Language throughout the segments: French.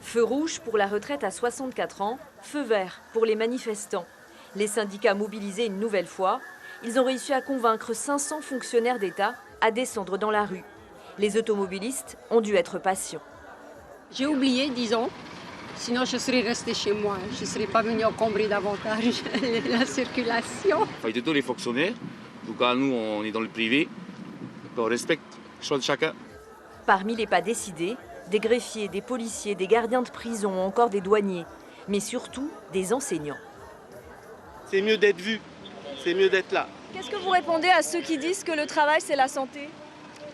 Feu rouge pour la retraite à 64 ans, feu vert pour les manifestants. Les syndicats mobilisés une nouvelle fois, ils ont réussi à convaincre 500 fonctionnaires d'État à descendre dans la rue. Les automobilistes ont dû être patients. J'ai oublié, disons, sinon je serais restée chez moi. Je ne serais pas venue encombrer davantage la circulation. Il y a tous les fonctionnaires, en tout cas nous on est dans le privé, on respecte le choix de chacun. Parmi les pas décidés, des greffiers, des policiers, des gardiens de prison ou encore des douaniers, mais surtout des enseignants. C'est mieux d'être vu, c'est mieux d'être là. Qu'est-ce que vous répondez à ceux qui disent que le travail c'est la santé?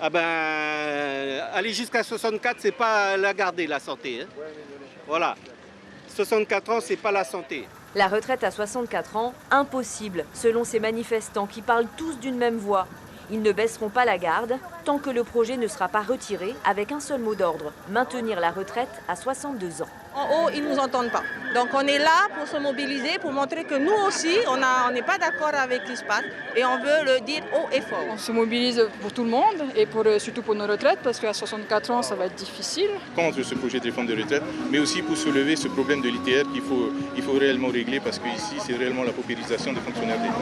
Ah ben, aller jusqu'à 64, c'est pas la garder la santé. Hein. Voilà, 64 ans, c'est pas la santé. La retraite à 64 ans, impossible, selon ces manifestants qui parlent tous d'une même voix. Ils ne baisseront pas la garde tant que le projet ne sera pas retiré avec un seul mot d'ordre, maintenir la retraite à 62 ans. En haut, ils ne nous entendent pas. Donc on est là pour se mobiliser, pour montrer que nous aussi, on n'est pas d'accord avec ce qui se passe et on veut le dire haut et fort. On se mobilise pour tout le monde et surtout pour nos retraites parce qu'à 64 ans, ça va être difficile. Contre ce projet de réforme de retraite, mais aussi pour soulever ce problème de l'ITR qu'il faut réellement régler parce qu'ici, c'est réellement la paupérisation des fonctionnaires d'État.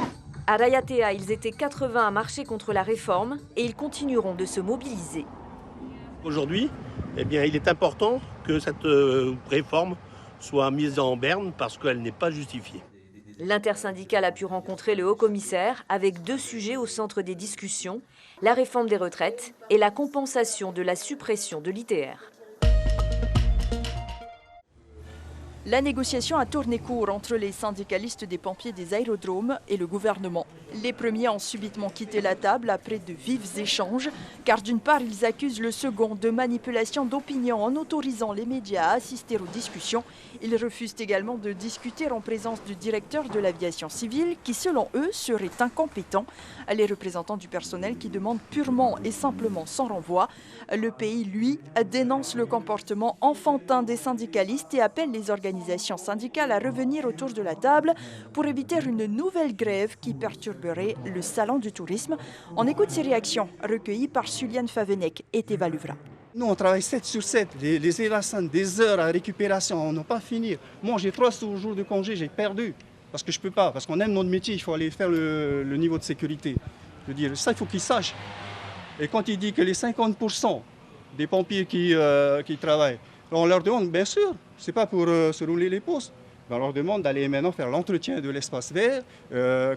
À Rayatea, ils étaient 80 à marcher contre la réforme et ils continueront de se mobiliser. Aujourd'hui, eh bien, il est important que cette réforme soit mise en berne parce qu'elle n'est pas justifiée. L'intersyndicale a pu rencontrer le haut-commissaire avec 2 sujets au centre des discussions, la réforme des retraites et la compensation de la suppression de l'ITR. La négociation a tourné court entre les syndicalistes des pompiers des aérodromes et le gouvernement. Les premiers ont subitement quitté la table après de vifs échanges, car d'une part, ils accusent le second de manipulation d'opinion en autorisant les médias à assister aux discussions. Ils refusent également de discuter en présence du directeur de l'aviation civile, qui selon eux serait incompétent. Les représentants du personnel qui demandent purement et simplement son renvoi. Le pays, lui, dénonce le comportement enfantin des syndicalistes et appelle les organisations syndicales à revenir autour de la table pour éviter une nouvelle grève qui perturberait le salon du tourisme. On écoute ces réactions recueillies par Suliane Favenec et Teva Luvra. Nous, on travaille 7 sur 7, les élassins, des heures à récupération, on n'a pas fini. Moi, j'ai 3 jours de congé, j'ai perdu. Parce que je ne peux pas, parce qu'on aime notre métier, il faut aller faire le niveau de sécurité. Je veux dire, ça, il faut qu'ils sachent. Et quand il dit que les 50% des pompiers qui travaillent, on leur demande, bien sûr, ce n'est pas pour se rouler les pouces. On leur demande d'aller maintenant faire l'entretien de l'espace vert.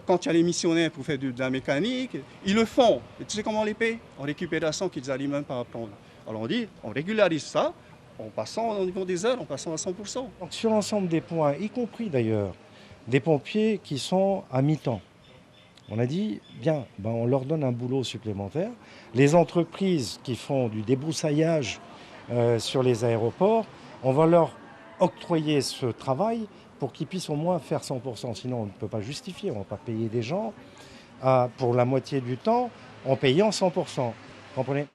Quand il y a les missionnaires pour faire de la mécanique, ils le font. Et tu sais comment on les paye? En récupération qu'ils n'arrivent même pas à prendre. Alors on dit, on régularise ça, en passant au niveau des heures, en passant à 100%. Donc sur l'ensemble des points, y compris d'ailleurs des pompiers qui sont à mi-temps, on a dit, bien, on leur donne un boulot supplémentaire. Les entreprises qui font du débroussaillage sur les aéroports, on va leur octroyer ce travail pour qu'ils puissent au moins faire 100%. Sinon, on ne peut pas justifier, on ne va pas payer des gens pour la moitié du temps en payant 100%. Comprenez ?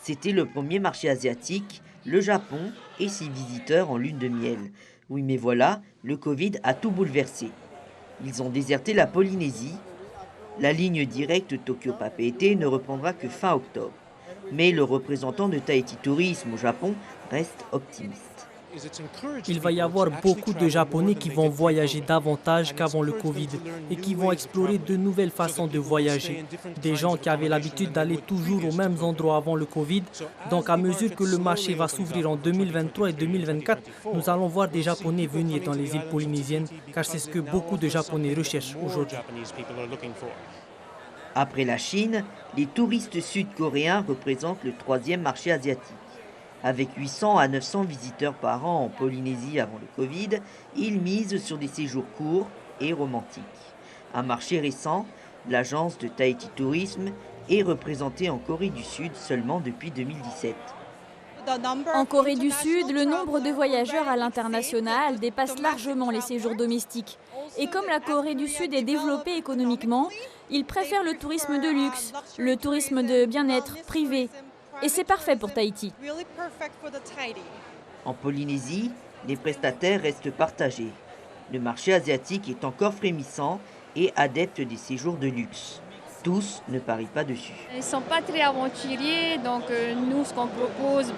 C'était le premier marché asiatique, le Japon et 6 visiteurs en lune de miel. Oui, mais voilà, le Covid a tout bouleversé. Ils ont déserté la Polynésie. La ligne directe Tokyo-Papeete ne reprendra que fin octobre. Mais le représentant de Tahiti Tourisme au Japon reste optimiste. Il va y avoir beaucoup de Japonais qui vont voyager davantage qu'avant le Covid et qui vont explorer de nouvelles façons de voyager. Des gens qui avaient l'habitude d'aller toujours aux mêmes endroits avant le Covid. Donc à mesure que le marché va s'ouvrir en 2023 et 2024, nous allons voir des Japonais venir dans les îles polynésiennes car c'est ce que beaucoup de Japonais recherchent aujourd'hui. Après la Chine, les touristes sud-coréens représentent le 3e marché asiatique. Avec 800 à 900 visiteurs par an en Polynésie avant le Covid, ils misent sur des séjours courts et romantiques. Un marché récent, l'agence de Tahiti Tourisme est représentée en Corée du Sud seulement depuis 2017. En Corée du Sud, le nombre de voyageurs à l'international dépasse largement les séjours domestiques. Et comme la Corée du Sud est développée économiquement, ils préfèrent le tourisme de luxe, le tourisme de bien-être privé. Et c'est parfait pour Tahiti. En Polynésie, les prestataires restent partagés. Le marché asiatique est encore frémissant et adepte des séjours de luxe. tous ne parient pas dessus. Ils ne sont pas très aventuriers, donc nous, ce qu'on propose,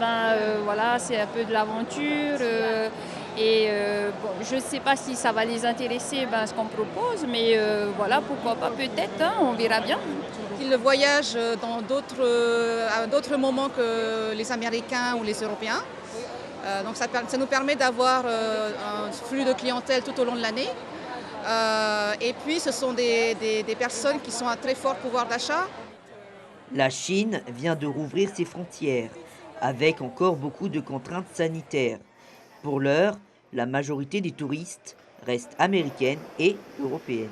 voilà, c'est un peu de l'aventure. Bon, je ne sais pas si ça va les intéresser, ce qu'on propose, mais voilà, pourquoi pas, peut-être, on verra bien. Ils voyagent à d'autres moments que les Américains ou les Européens. Donc ça nous permet d'avoir un flux de clientèle tout au long de l'année. Et puis ce sont des personnes qui sont à très fort pouvoir d'achat. La Chine vient de rouvrir ses frontières, avec encore beaucoup de contraintes sanitaires. Pour l'heure, la majorité des touristes reste américaine et européenne.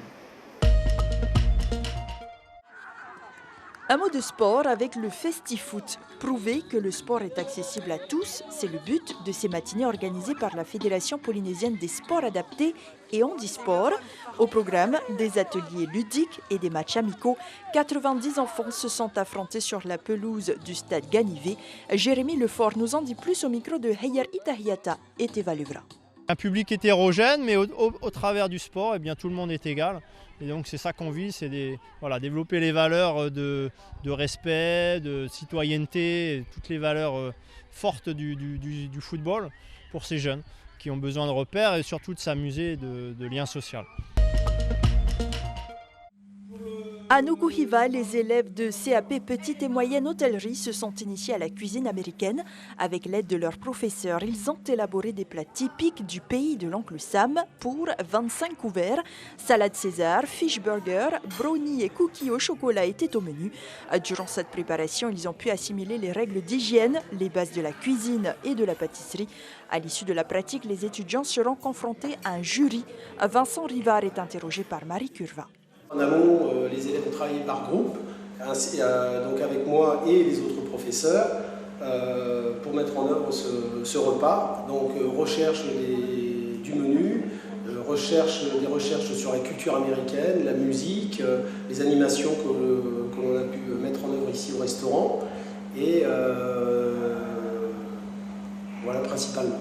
Un mot de sport avec le FestiFoot. Prouver que le sport est accessible à tous, c'est le but de ces matinées organisées par la Fédération polynésienne des sports adaptés et handisport. Au programme, des ateliers ludiques et des matchs amicaux. 90 enfants se sont affrontés sur la pelouse du stade Ganivet. Jérémy Lefort nous en dit plus au micro de Heyer Itahiata et Teva Levra. Un public hétérogène, mais au travers du sport, tout le monde est égal. Et donc c'est ça qu'on vise, c'est développer les valeurs de respect, de citoyenneté, toutes les valeurs fortes du football pour ces jeunes qui ont besoin de repères et surtout de s'amuser, de liens sociaux. À Nukuhiva, les élèves de CAP Petite et Moyenne Hôtellerie se sont initiés à la cuisine américaine. Avec l'aide de leurs professeurs, ils ont élaboré des plats typiques du pays de l'oncle Sam pour 25 couverts. Salade César, fish burger, brownie et cookies au chocolat étaient au menu. Durant cette préparation, ils ont pu assimiler les règles d'hygiène, les bases de la cuisine et de la pâtisserie. À l'issue de la pratique, les étudiants seront confrontés à un jury. Vincent Rivard est interrogé par Marie Curva. En amont, les élèves ont travaillé par groupe, donc avec moi et les autres professeurs, pour mettre en œuvre ce repas. Donc recherche du menu, des recherches sur la culture américaine, la musique, les animations que l'on a pu mettre en œuvre ici au restaurant. Et voilà principalement.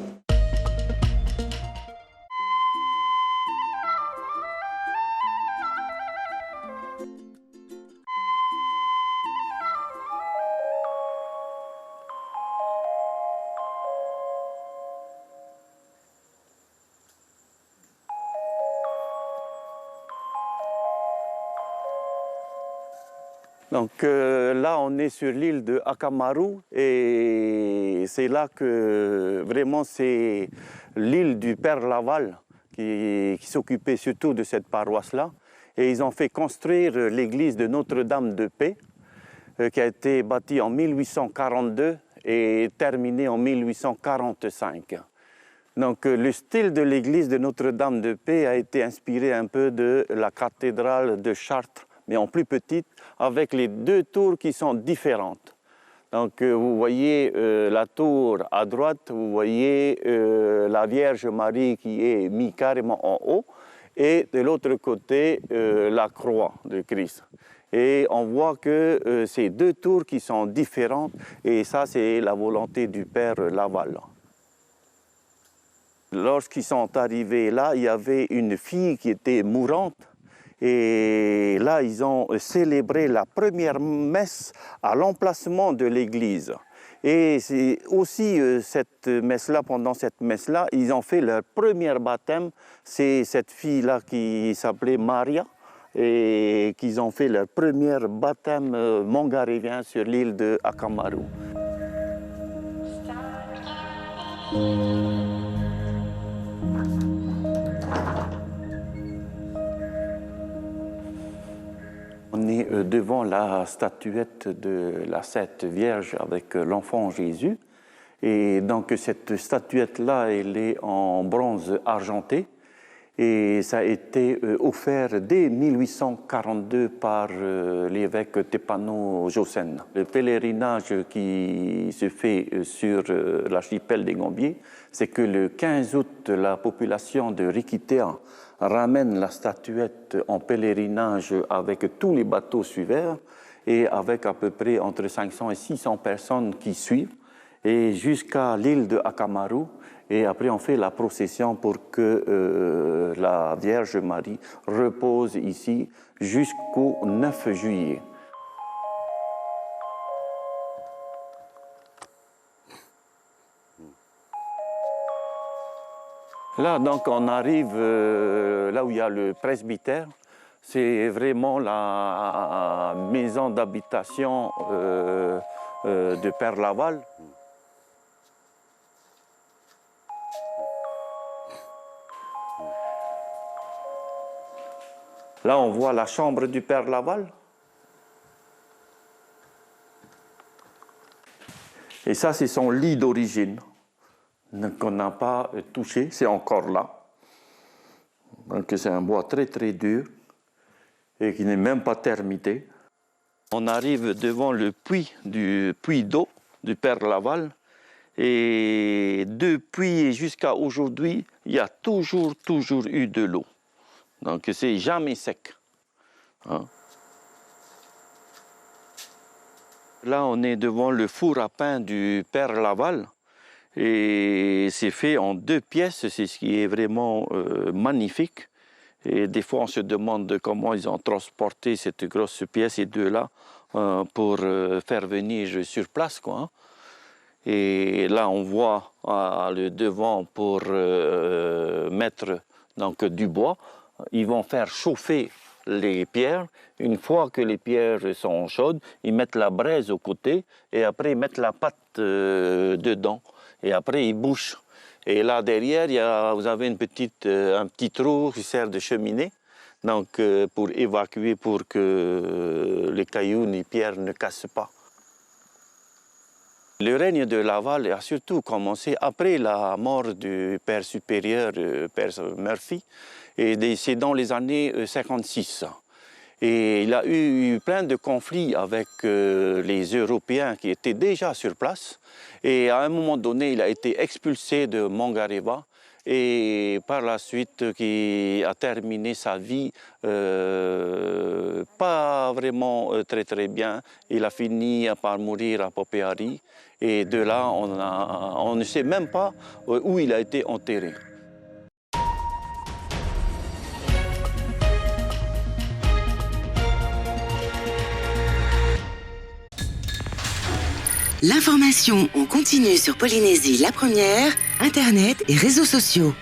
Donc là, on est sur l'île de Akamaru et c'est là que vraiment c'est l'île du Père Laval qui s'occupait surtout de cette paroisse-là. Et ils ont fait construire l'église de Notre-Dame de Paix qui a été bâtie en 1842 et terminée en 1845. Donc le style de l'église de Notre-Dame de Paix a été inspiré un peu de la cathédrale de Chartres, mais en plus petite, avec les deux tours qui sont différentes. Donc vous voyez la tour à droite, vous voyez la Vierge Marie qui est mise carrément en haut, et de l'autre côté la croix de Christ. Et on voit que c'est deux tours qui sont différentes, et ça c'est la volonté du Père Laval. Lorsqu'ils sont arrivés là, il y avait une fille qui était mourante. Et là, ils ont célébré la première messe à l'emplacement de l'église. Et c'est aussi cette messe-là, pendant cette messe-là, ils ont fait leur premier baptême. C'est cette fille-là qui s'appelait Maria et qu'ils ont fait leur premier baptême mongarévien sur l'île de Akamaru. On est devant la statuette de la Sainte Vierge avec l'enfant Jésus. Et donc cette statuette-là, elle est en bronze argenté. Et ça a été offert dès 1842 par l'évêque Tepano Josen. Le pèlerinage qui se fait sur l'archipel des Gambiers, c'est que le 15 août, la population de Rikitea ramène la statuette en pèlerinage avec tous les bateaux suiveurs et avec à peu près entre 500 et 600 personnes qui suivent et jusqu'à l'île de Akamaru. Et après, on fait la procession pour que la Vierge Marie repose ici jusqu'au 9 juillet. Là, donc, on arrive là où il y a le presbytère. C'est vraiment la maison d'habitation de Père Laval. Là, on voit la chambre du Père Laval. Et ça, c'est son lit d'origine, qu'on n'a pas touché, c'est encore là. Donc, c'est un bois très, très dur et qui n'est même pas termité. On arrive devant le puits d'eau du Père Laval. Et depuis jusqu'à aujourd'hui, il y a toujours eu de l'eau. Donc, c'est jamais sec. Hein? Là, on est devant le four à pain du Père Laval. Et c'est fait en 2 pièces, c'est ce qui est vraiment magnifique. Et des fois, on se demande comment ils ont transporté cette grosse pièce, ces 2-là, pour faire venir sur place, quoi. Hein. Et là, on voit le devant pour mettre donc, du bois. Ils vont faire chauffer les pierres. Une fois que les pierres sont chaudes, ils mettent la braise au côté et après ils mettent la pâte dedans. Et après, ils bouchent. Et là, derrière, vous avez un petit trou qui sert de cheminée, donc pour évacuer, pour que les cailloux, les pierres ne cassent pas. Le règne de Laval a surtout commencé après la mort du père supérieur, père Murphy, et c'est dans les années 56. Et il a eu plein de conflits avec les Européens qui étaient déjà sur place. Et à un moment donné, il a été expulsé de Mangareva et par la suite, qui a terminé sa vie pas vraiment très bien. Il a fini par mourir à Popéari. Et de là, on ne sait même pas où il a été enterré. L'information en continu sur Polynésie la première, Internet et réseaux sociaux.